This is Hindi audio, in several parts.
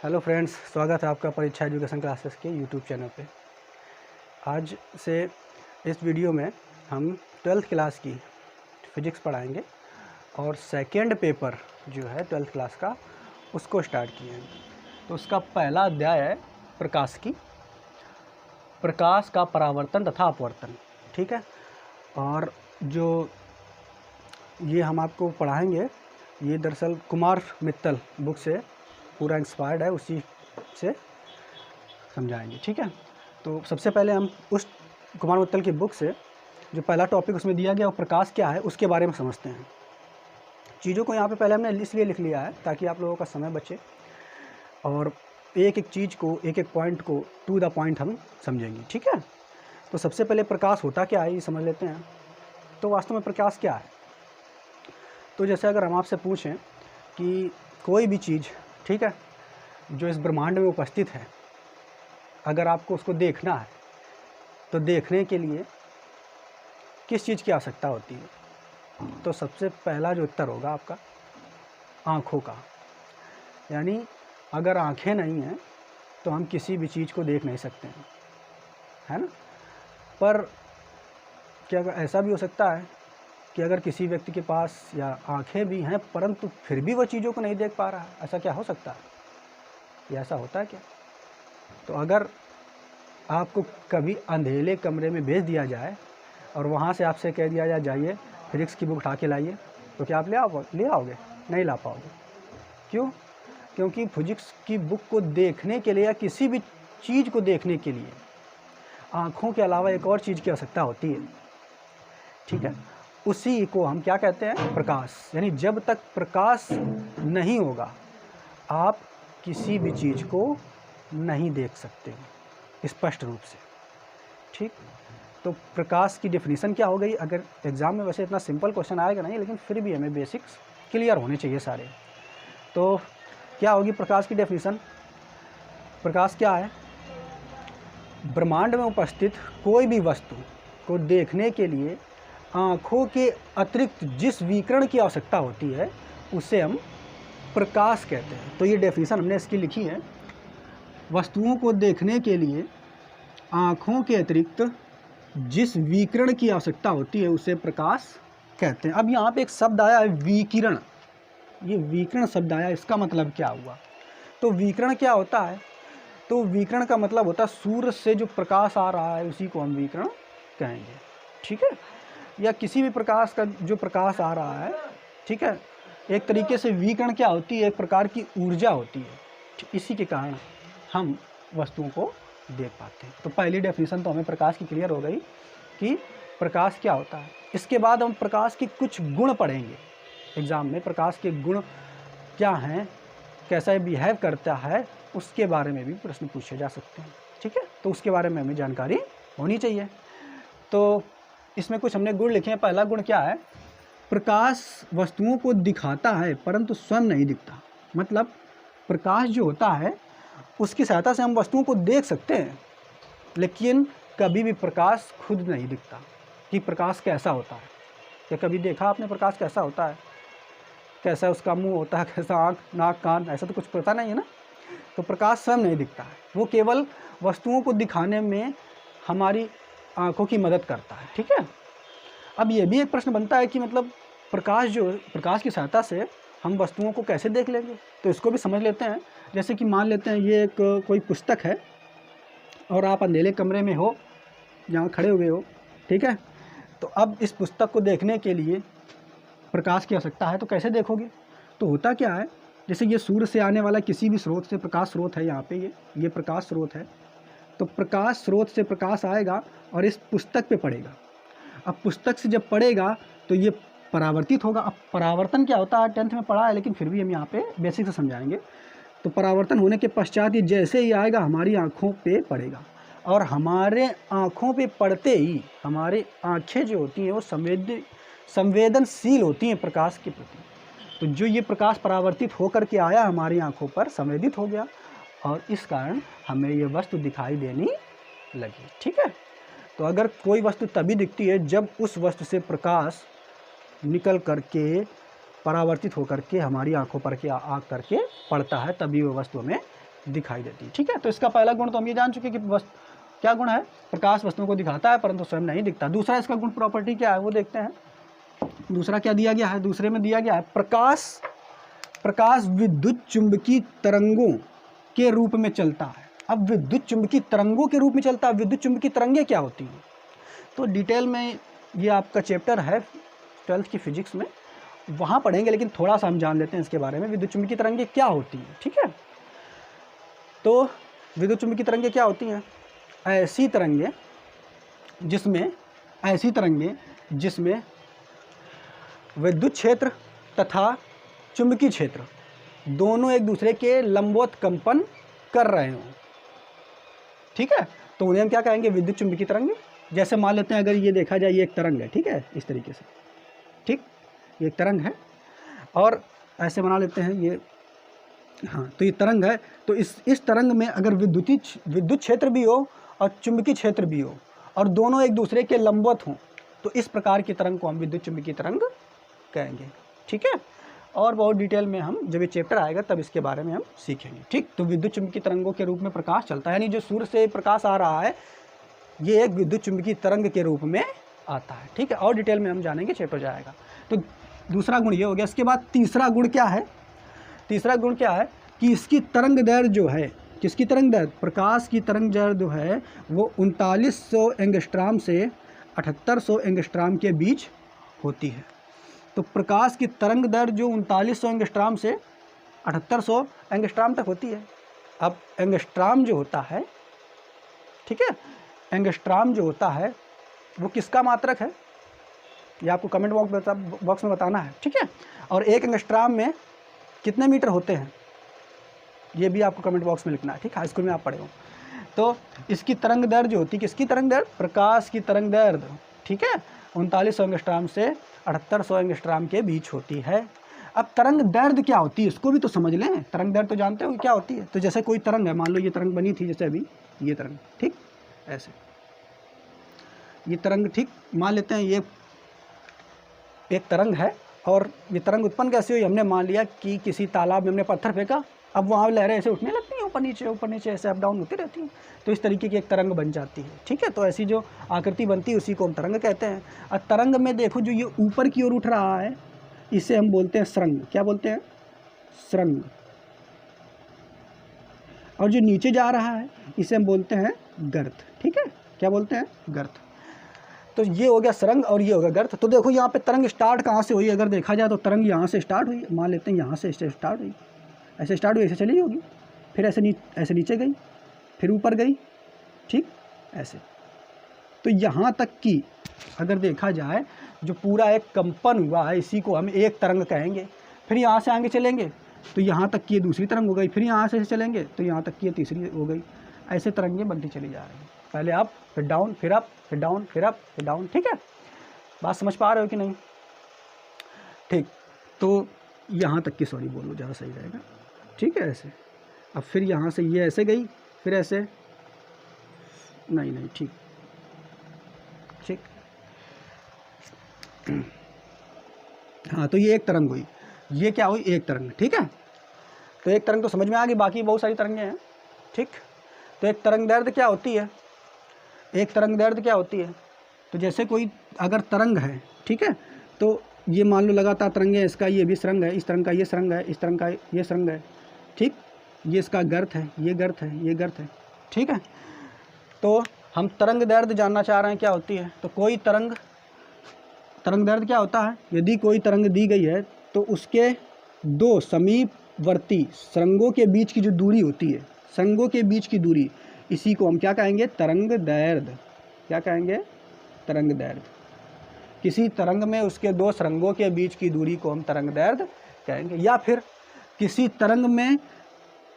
हेलो फ्रेंड्स, स्वागत है आपका परीक्षा एजुकेशन क्लासेस के यूट्यूब चैनल पे। आज से इस वीडियो में हम 12th क्लास की फ़िज़िक्स पढ़ाएंगे और सेकेंड पेपर जो है 12th क्लास का उसको स्टार्ट किए हैं। तो उसका पहला अध्याय है प्रकाश का परावर्तन तथा अपवर्तन। ठीक है, और जो ये हम आपको पढ़ाएंगे ये दरअसल कुमार मित्तल बुक से पूरा इंस्पायर्ड है, उसी से समझाएंगे। ठीक है, तो सबसे पहले हम उस कुमार मित्तल की बुक से जो पहला टॉपिक उसमें दिया गया वो प्रकाश क्या है उसके बारे में समझते हैं। चीज़ों को यहाँ पे पहले हमने इसलिए लिख लिया है ताकि आप लोगों का समय बचे और एक एक चीज़ को, एक एक पॉइंट को टू द पॉइंट हम समझेंगे। ठीक है, तो सबसे पहले प्रकाश होता क्या है ये समझ लेते हैं। तो वास्तव में प्रकाश क्या है? तो जैसे अगर हम आपसे पूछें कि कोई भी चीज़, ठीक है, जो इस ब्रह्मांड में उपस्थित है, अगर आपको उसको देखना है तो देखने के लिए किस चीज़ की आवश्यकता होती है? तो सबसे पहला जो उत्तर होगा आपका आँखों का। यानी अगर आँखें नहीं हैं तो हम किसी भी चीज़ को देख नहीं सकते हैं, है ना। पर क्या ऐसा भी हो सकता है कि अगर किसी व्यक्ति के पास या आँखें भी हैं परंतु फिर भी वह चीज़ों को नहीं देख पा रहा है? ऐसा क्या हो सकता है? या ऐसा होता है क्या? तो अगर आपको कभी अंधेरे कमरे में भेज दिया जाए और वहाँ से आपसे कह दिया जाए जाइए फिजिक्स की बुक उठा के लाइए, तो क्या आप ले आओगे? नहीं ला पाओगे। क्यों? क्योंकि फिजिक्स की बुक को देखने के लिए या किसी भी चीज़ को देखने के लिए आँखों के अलावा एक और चीज़ की आवश्यकता होती है। ठीक है, उसी को हम क्या कहते हैं? प्रकाश। यानी जब तक प्रकाश नहीं होगा आप किसी भी चीज़ को नहीं देख सकते हो स्पष्ट रूप से। ठीक, तो प्रकाश की डेफिनेशन क्या हो गई? अगर एग्ज़ाम में वैसे इतना सिंपल क्वेश्चन आएगा नहीं, लेकिन फिर भी हमें बेसिक्स क्लियर होने चाहिए सारे। तो क्या होगी प्रकाश की डेफिनेशन? प्रकाश क्या है? ब्रह्मांड में उपस्थित कोई भी वस्तु को देखने के लिए आँखों के अतिरिक्त जिस विकिरण की आवश्यकता होती है उसे हम प्रकाश कहते हैं। तो ये डेफिनेशन हमने इसकी लिखी है, वस्तुओं को देखने के लिए आँखों के अतिरिक्त जिस विकिरण की आवश्यकता होती है उसे प्रकाश कहते हैं। अब यहाँ पे एक शब्द आया है विकिरण। ये विकिरण शब्द आया, इसका मतलब क्या हुआ? तो विकिरण क्या होता है? तो विकिरण का मतलब होता है सूर्य से जो प्रकाश आ रहा है उसी को हम विकिरण कहेंगे। ठीक है, या किसी भी प्रकाश का जो प्रकाश आ रहा है, ठीक है, एक तरीके से विकिरण क्या होती है? एक प्रकार की ऊर्जा होती है। इसी के कारण हम वस्तुओं को देख पाते हैं। तो पहली डेफिनेशन तो हमें प्रकाश की क्लियर हो गई कि प्रकाश क्या होता है। इसके बाद हम प्रकाश के कुछ गुण पढ़ेंगे एग्ज़ाम में। प्रकाश के गुण क्या हैं, कैसा बिहेव करता है, उसके बारे में भी प्रश्न पूछे जा सकते हैं। ठीक है, तो उसके बारे में हमें जानकारी होनी चाहिए। तो इसमें कुछ हमने गुण लिखे हैं। पहला गुण क्या है? प्रकाश वस्तुओं को दिखाता है परंतु स्वयं नहीं दिखता। मतलब प्रकाश जो होता है उसकी सहायता से हम वस्तुओं को देख सकते हैं, लेकिन कभी भी प्रकाश खुद नहीं दिखता कि प्रकाश कैसा होता है। क्या कभी देखा आपने प्रकाश कैसा होता है? कैसा उसका मुंह होता है, कैसा आँख, नाक, कान, ऐसा तो कुछ पता नहीं है ना। तो प्रकाश स्वयं नहीं दिखता है, वो केवल वस्तुओं को दिखाने में हमारी आँखों की मदद करता है। ठीक है, अब ये भी एक प्रश्न बनता है कि मतलब प्रकाश की सहायता से हम वस्तुओं को कैसे देख लेंगे? तो इसको भी समझ लेते हैं। जैसे कि मान लेते हैं ये एक कोई पुस्तक है और आप अंधेरे कमरे में हो, जहाँ खड़े हुए हो, ठीक है, तो अब इस पुस्तक को देखने के लिए प्रकाश की आवश्यकता है, तो कैसे देखोगे? तो होता क्या है, जैसे ये सूर्य से आने वाला किसी भी स्रोत से प्रकाश स्रोत है, यहाँ पे ये प्रकाश स्रोत है, तो प्रकाश स्रोत से प्रकाश आएगा और इस पुस्तक पे पड़ेगा। अब पुस्तक से जब पड़ेगा तो ये परावर्तित होगा। अब परावर्तन क्या होता है 10th में पढ़ा है, लेकिन फिर भी हम यहाँ पे बेसिक से समझाएंगे। तो परावर्तन होने के पश्चात ये जैसे ही आएगा हमारी आँखों पे पड़ेगा, और हमारे आँखों पे पड़ते ही हमारी आँखें जो होती हैं वो संवेदनशील होती हैं प्रकाश के प्रति। तो जो ये प्रकाश परावर्तित होकर के आया हमारी आँखों पर, संवेदित हो गया, और इस कारण हमें ये वस्तु दिखाई देनी लगी। ठीक है, तो अगर कोई वस्तु तभी दिखती है जब उस वस्तु से प्रकाश निकल करके परावर्तित होकर के हमारी आँखों पर के आ करके पड़ता है, तभी वो वस्तु हमें दिखाई देती है। ठीक है, तो इसका पहला गुण तो हम ये जान चुके कि क्या गुण है, प्रकाश वस्तुओं को दिखाता है परंतु स्वयं नहीं दिखता। दूसरा इसका गुण प्रॉपर्टी क्या है वो देखते हैं। दूसरा क्या दिया गया है, दूसरे में दिया गया है प्रकाश विद्युत चुंबकीय तरंगों के रूप में चलता है। अब विद्युत चुंबकीय तरंगों के रूप में चलता है, विद्युत चुंबकीय तरंगें क्या होती हैं तो डिटेल में ये आपका चैप्टर है 12th की फिजिक्स में, वहाँ पढ़ेंगे, लेकिन थोड़ा सा हम जान लेते हैं इसके बारे में, विद्युत चुंबकीय तरंगें क्या होती हैं। ठीक है, तो विद्युत चुंबकीय तरंगें क्या होती हैं, ऐसी तरंगें जिसमें विद्युत क्षेत्र तथा चुंबकीय क्षेत्र दोनों एक दूसरे के लंबवत कंपन कर रहे हों। ठीक है, तो उन्हें हम क्या कहेंगे, विद्युत चुंबकीय तरंगें। जैसे मान लेते हैं अगर ये देखा जाए, ये एक तरंग है, ठीक है, इस तरीके से, ठीक, ये एक तरंग है और ऐसे बना लेते हैं ये, हाँ, तो ये तरंग है। तो इस तरंग में अगर विद्युत क्षेत्र भी हो और चुंबकीय क्षेत्र भी हो और दोनों एक दूसरे के लंबवत हों, तो इस प्रकार की तरंग को हम विद्युत चुंबकीय तरंग कहेंगे। ठीक है, और बहुत डिटेल में हम जब ये चैप्टर आएगा तब इसके बारे में हम सीखेंगे। ठीक, तो विद्युत चुंबकीय तरंगों के रूप में प्रकाश चलता है, यानी जो सूर्य से प्रकाश आ रहा है ये एक विद्युत चुंबकीय तरंग के रूप में आता है। ठीक है, और डिटेल में हम जानेंगे, चैप्टर जाएगा। तो दूसरा गुण ये हो गया। इसके बाद तीसरा गुण क्या है, तीसरा गुण क्या है कि इसकी तरंग दैर्घ्य जो है, किसकी तरंग दैर्घ्य, प्रकाश की तरंग दैर्घ्य जो है वो 3900 एंगस्ट्राम से 7800 एंगस्ट्राम के बीच होती है। तो प्रकाश की तरंग दैर्घ्य जो 3900 एंगस्ट्राम से 7800 एंगस्ट्राम तक होती है। अब एंगस्ट्राम जो होता है, ठीक है, एंगस्ट्राम जो होता है वो किसका मात्रक है, ये आपको कमेंट बॉक्स में बताना है। ठीक है, और एक एंगस्ट्राम में कितने मीटर होते हैं ये भी आपको कमेंट बॉक्स में लिखना है। ठीक, हाई स्कूल में आप पढ़े हो। तो इसकी तरंग दैर्घ्य जो होती है, किसकी तरंग दैर्घ्य, प्रकाश की तरंग दैर्घ्य, ठीक है, 3900 एंगस्ट्राम से 7800 एंगस्ट्राम के बीच होती है। अब तरंग दैर्घ्य क्या होती है इसको भी तो समझ लें। तरंग दैर्घ्य तो जानते हो क्या होती है। तो जैसे कोई तरंग है, मान लो ये तरंग बनी थी, जैसे अभी ये तरंग, ठीक, ऐसे ये तरंग, ठीक, मान लेते हैं ये एक तरंग है और ये तरंग उत्पन्न कैसे हुई, हमने मान लिया कि किसी तालाब में हमने पत्थर फेंका, अब वहाँ लहरें ऐसे उठने लगती हैं, ऊपर नीचे ऐसे अप डाउन होती रहती हैं, तो इस तरीके की एक तरंग बन जाती है। ठीक है, तो ऐसी जो आकृति बनती है उसी को हम तरंग कहते हैं। और तरंग में देखो जो ये ऊपर की ओर उठ रहा है इसे हम बोलते हैं सरंग। क्या बोलते हैं, सरंग। और जो नीचे जा रहा है इसे हम बोलते हैं गर्त। ठीक है, क्या बोलते हैं, गर्त। तो ये हो गया सरंग और ये हो गया गर्त। तो देखो यहाँ पे तरंग स्टार्ट कहाँ से हुई, अगर देखा जाए तो तरंग यहाँ से स्टार्ट हुई, मान लेते हैं यहाँ से स्टार्ट हुई, ऐसे स्टार्ट हुई, ऐसे चली होगी, फिर ऐसे नीचे गई, फिर ऊपर गई, ठीक, ऐसे। तो यहाँ तक कि अगर देखा जाए जो पूरा एक कंपन हुआ है इसी को हम एक तरंग कहेंगे। फिर यहाँ से आगे चलेंगे तो यहाँ तक की ये दूसरी तरंग हो गई, फिर यहाँ से चलेंगे तो यहाँ तक की ये तीसरी हो गई। ऐसे तरंगें बनती चली जा रही हैं, पहले अप फिर डाउन फिर अप फिर डाउन फिर अप फिर डाउन। ठीक है, बात समझ पा रहे हो कि नहीं। ठीक, तो यहाँ तक की, सॉरी बोलो ज़्यादा सही रहेगा। ठीक है, ऐसे। अब फिर यहाँ से ये ऐसे गई, फिर ऐसे, नहीं, ठीक, हाँ, तो ये एक तरंग हुई, ये क्या हुई, एक तरंग। ठीक है, तो एक तरंग तो समझ में आ गई, बाकी बहुत सारी तरंगें हैं। ठीक, तो एक तरंग दैर्घ्य क्या होती है, एक तरंग दैर्घ्य क्या होती है, तो जैसे कोई अगर तरंग है, ठीक है, तो ये मान लो लगातार तरंग है, इसका ये भी सरंग है, इस तरंग का ये सरंग है, इस तरंग का ये सरंग है, ठीक, ये इसका गर्त है, ये गर्त है, ये गर्त है। ठीक है, तो हम तरंग दैर्घ्य जानना चाह रहे हैं क्या होती है। तो कोई तरंग दैर्घ्य क्या होता है, यदि कोई तरंग दी गई है तो उसके दो समीपवर्ती सरंगों के बीच की जो दूरी होती है, सरंगों के बीच की दूरी, इसी को हम क्या कहेंगे, तरंग दैर्घ्य। क्या कहेंगे, तरंग दैर्घ्य। किसी तरंग में उसके दो सरंगों के बीच की दूरी को हम तरंग दैर्घ्य कहेंगे। या फिर किसी तरंग में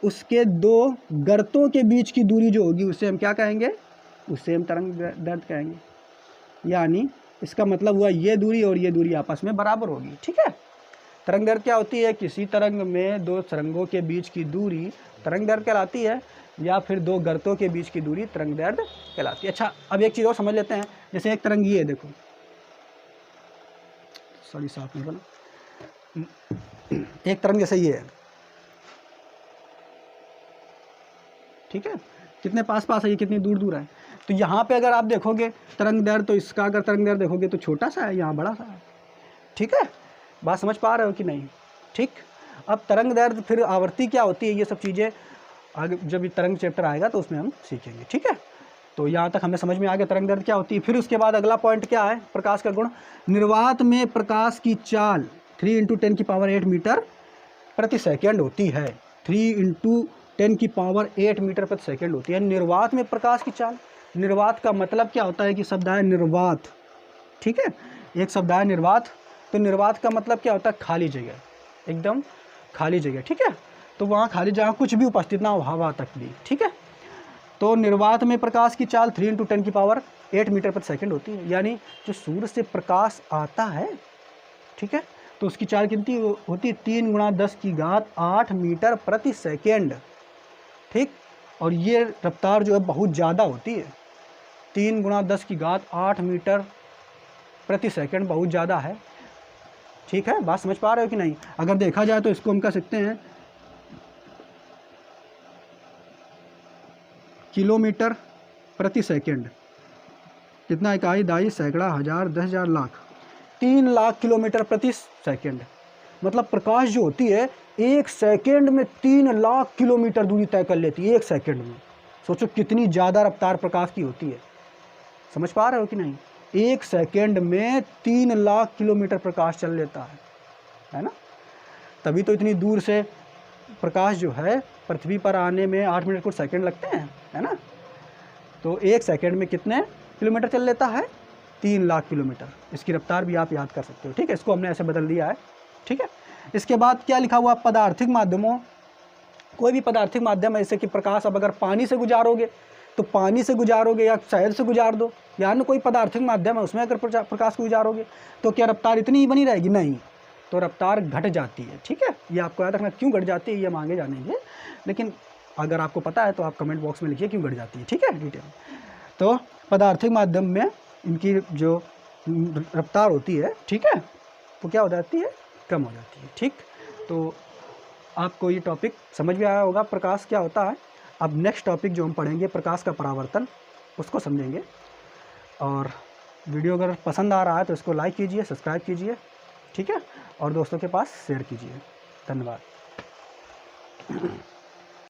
उसके दो गर्तों के बीच की दूरी जो होगी उसे हम क्या कहेंगे, उसे हम तरंग दैर्घ्य कहेंगे। यानी इसका मतलब हुआ ये दूरी और ये दूरी आपस में बराबर होगी। ठीक है, तरंग दैर्घ्य क्या होती है, किसी तरंग में दो तरंगों के बीच की दूरी तरंग दैर्घ्य कहलाती है, या फिर दो गर्तों के बीच की दूरी तरंग दैर्घ्य कहलाती है। अच्छा, अब एक चीज़ और समझ लेते हैं। जैसे एक तरंग ये है, देखो, सॉरी साफ नहीं बना, एक तरंग जैसे ये है, ठीक है, कितने पास पास है, ये कितनी दूर दूर है। तो यहाँ पे अगर आप देखोगे तरंग दैर्ध्य, तो इसका अगर तरंग दैर्ध्य देखोगे तो छोटा सा है, यहाँ बड़ा सा है। ठीक है, बात समझ पा रहे हो कि नहीं? ठीक, अब तरंग दैर्ध्य फिर आवर्ती क्या होती है, ये सब चीज़ें आगे जब ये तरंग चैप्टर आएगा तो उसमें हम सीखेंगे। ठीक है, तो यहाँ तक हमें समझ में आ गया तरंग दैर्ध्य क्या होती है। फिर उसके बाद अगला पॉइंट क्या है, प्रकाश का गुण। निर्वात में प्रकाश की चाल 3 × 10⁸ मीटर प्रति सेकेंड होती है। 3 × 10⁸ मीटर प्रति सेकेंड होती है निर्वात में प्रकाश की चाल। निर्वात का मतलब क्या होता है कि शब्द है निर्वात। ठीक है, एक शब्द है निर्वात, तो निर्वात का मतलब क्या होता है, खाली जगह, एकदम खाली जगह। ठीक है, तो वहाँ खाली जगह कुछ भी उपस्थित ना हो, हवा तक भी। ठीक है, तो निर्वात में प्रकाश की चाल 3 × 10⁸ मीटर प्रति सेकेंड होती है। यानी जो सूर्य से प्रकाश आता है, ठीक है, तो उसकी चाल कितनी होती है, 3 × 10⁸ मीटर प्रति सेकेंड। ठीक, और ये रफ्तार जो है बहुत ज़्यादा होती है, 3 × 10⁸ मीटर प्रति सेकेंड बहुत ज़्यादा है। ठीक है, बात समझ पा रहे हो कि नहीं? अगर देखा जाए तो इसको हम कह सकते हैं किलोमीटर प्रति सेकेंड। कितना, इकाई, दाई, सैकड़ा, हज़ार, 10,000, लाख। 3 लाख किलोमीटर प्रति सेकेंड। मतलब प्रकाश जो होती है 1 सेकेंड में 3 लाख किलोमीटर दूरी तय कर लेती है, 1 सेकेंड में। सोचो कितनी ज़्यादा रफ्तार प्रकाश की होती है, समझ पा रहे हो कि नहीं? 1 सेकेंड में 3 लाख किलोमीटर प्रकाश चल लेता है ना? तभी तो इतनी दूर से प्रकाश जो है पृथ्वी पर आने में 8 मिनट कुछ सेकेंड लगते हैं, है ना? तो 1 सेकेंड में कितने किलोमीटर चल लेता है, 3 लाख किलोमीटर। इसकी रफ्तार भी आप याद कर सकते हो। ठीक है, इसको हमने ऐसे बदल दिया है। ठीक है, इसके बाद क्या लिखा हुआ, पदार्थिक माध्यमों। कोई भी पदार्थिक माध्यम है, जैसे कि प्रकाश, अब अगर पानी से गुजारोगे तो पानी से गुजारोगे या शहद से गुजार दो, या अन्य कोई पदार्थिक माध्यम है उसमें अगर प्रकाश को गुजारोगे तो क्या रफ्तार इतनी ही बनी रहेगी? नहीं, तो रफ्तार घट जाती है। ठीक है, ये आपको याद रखना, क्यों घट जाती है ये हम आगे जानेंगे, लेकिन अगर आपको पता है तो आप कमेंट बॉक्स में लिखिए क्यों घट जाती है। ठीक है, डिटेल। तो पदार्थिक माध्यम में इनकी जो रफ्तार होती है, ठीक है, वो क्या हो जाती है, कम हो जाती है। ठीक, तो आपको ये टॉपिक समझ में आया होगा, प्रकाश क्या होता है। अब नेक्स्ट टॉपिक जो हम पढ़ेंगे, प्रकाश का परावर्तन, उसको समझेंगे। और वीडियो अगर पसंद आ रहा है तो इसको लाइक कीजिए, सब्सक्राइब कीजिए। ठीक है, और दोस्तों के पास शेयर कीजिए। धन्यवाद।